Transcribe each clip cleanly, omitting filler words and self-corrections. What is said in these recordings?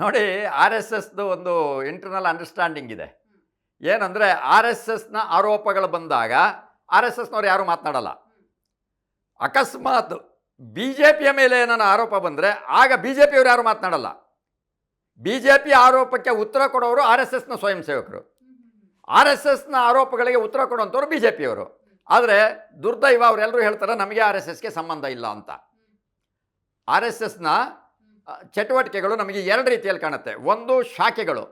ನೋಡಿ, R S ಎಸ್ದು ಒಂದು internal understanding ಇದೆ. ಏನಂದರೆ, ಆರ್ ಎಸ್ ಎಸ್ನ ಆರೋಪಗಳು ಬಂದಾಗ ಆರ್ ಎಸ್ ಎಸ್ನವ್ರು ಯಾರೂ ಮಾತನಾಡಲ್ಲ. ಅಕಸ್ಮಾತ್ ಬಿ ಜೆ ಪಿಯ ಮೇಲೆ ಏನಾನ ಆರೋಪ ಬಂದರೆ ಆಗ ಬಿ ಜೆ ಪಿಯವರು ಯಾರು ಮಾತನಾಡಲ್ಲ. ಬಿ ಜೆ ಪಿ ಆರೋಪಕ್ಕೆ ಉತ್ತರ ಕೊಡೋರು ಆರ್ ಎಸ್ ಎಸ್ನ ಸ್ವಯಂ ಸೇವಕರು. ಆರ್ ಎಸ್ ಎಸ್ನ ಆರೋಪಗಳಿಗೆ ಉತ್ತರ ಕೊಡುವಂಥವ್ರು ಬಿ ಜೆ ಪಿಯವರು. ಆದರೆ ದುರ್ದೈವ, ಅವರೆಲ್ಲರೂ ಹೇಳ್ತಾರೆ ನಮಗೆ ಆರ್ ಎಸ್ ಎಸ್ಗೆ ಸಂಬಂಧ ಇಲ್ಲ ಅಂತ. ಆರ್ ಎಸ್ ಎಸ್ನ ಚಟುವಟಿಕೆಗಳು ನಮಗೆ ಎರಡು ರೀತಿಯಲ್ಲಿ ಕಾಣುತ್ತೆ. ಒಂದು ಶಾಖೆಗಳು,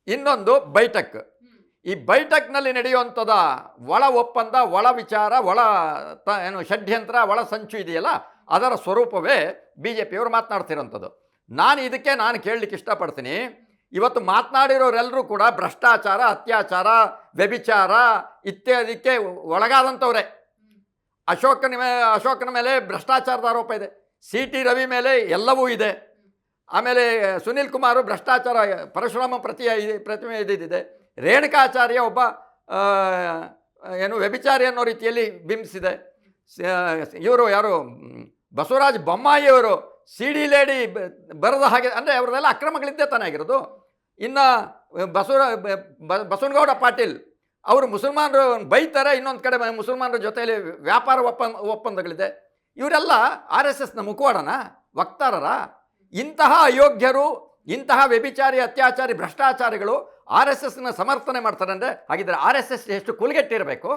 ಇನ್ನೊಂದು ಬೈಠಕ್. ಈ ಬೈಠಕ್ನಲ್ಲಿ ನಡೆಯುವಂಥದ ಒಳ ಒಪ್ಪಂದ, ಒಳ ವಿಚಾರ, ಏನು ಷಡ್ಯಂತ್ರ, ಒಳ ಸಂಚು ಇದೆಯಲ್ಲ, ಅದರ ಸ್ವರೂಪವೇ ಬಿ ಜೆ ಪಿಯವರು ಮಾತನಾಡ್ತಿರೋಂಥದ್ದು. ನಾನು ಕೇಳಲಿಕ್ಕೆ ಇಷ್ಟಪಡ್ತೀನಿ, ಇವತ್ತು ಮಾತನಾಡಿರೋರೆಲ್ಲರೂ ಕೂಡ ಭ್ರಷ್ಟಾಚಾರ, ಅತ್ಯಾಚಾರ, ವ್ಯಭಿಚಾರ ಇತ್ಯಾದಿಕ್ಕೆ ಒಳಗಾದಂಥವ್ರೆ. ಅಶೋಕನ ಮೇಲೆ ಭ್ರಷ್ಟಾಚಾರದ ಆರೋಪ ಇದೆ, ಸಿ ಟಿ ರವಿ ಮೇಲೆ ಎಲ್ಲವೂ ಇದೆ. ಆಮೇಲೆ ಸುನಿಲ್ ಕುಮಾರು ಭ್ರಷ್ಟಾಚಾರ, ಪರಶುರಾಮ ಪ್ರತಿಮೆ ಇದ್ದಿದೆ. ರೇಣುಕಾಚಾರ್ಯ ಒಬ್ಬ ವ್ಯಭಿಚಾರಿ ಅನ್ನೋ ರೀತಿಯಲ್ಲಿ ಬಿಂಬಿಸಿದೆ. ಇವರು ಯಾರು, ಬಸವರಾಜ ಬೊಮ್ಮಾಯಿಯವರು ಸಿ ಡಿ ಲೇಡಿ ಬರದ ಹಾಗೆ, ಅಂದರೆ ಅವ್ರದ್ದೆಲ್ಲ ಅಕ್ರಮಗಳಿದ್ದೇ ತಾನೇ ಆಗಿರೋದು. ಇನ್ನು ಬಸವನಗೌಡ ಪಾಟೀಲ್ ಅವರು ಮುಸಲ್ಮಾನರು ಬೈತಾರೆ, ಇನ್ನೊಂದು ಕಡೆ ಮುಸಲ್ಮಾನರ ಜೊತೆಯಲ್ಲಿ ವ್ಯಾಪಾರ ಒಪ್ಪಂದಗಳಿದೆ. ಇವರೆಲ್ಲ ಆರ್ ಎಸ್ ಎಸ್ನ ಮುಖವಾಡನ, ವಕ್ತಾರರ? ಇಂತಹ ಅಯೋಗ್ಯರು, ಇಂತಹ ವ್ಯಭಿಚಾರಿ, ಅತ್ಯಾಚಾರಿ, ಭ್ರಷ್ಟಾಚಾರಿಗಳು ಆರ್ ಎಸ್ ಎಸ್ನ ಸಮರ್ಥನೆ ಮಾಡ್ತಾರೆ ಅಂದರೆ, ಹಾಗಿದ್ರೆ ಆರ್ ಎಸ್ ಎಸ್ ಎಷ್ಟು ಕುಲಗೆಟ್ಟಿರಬೇಕು?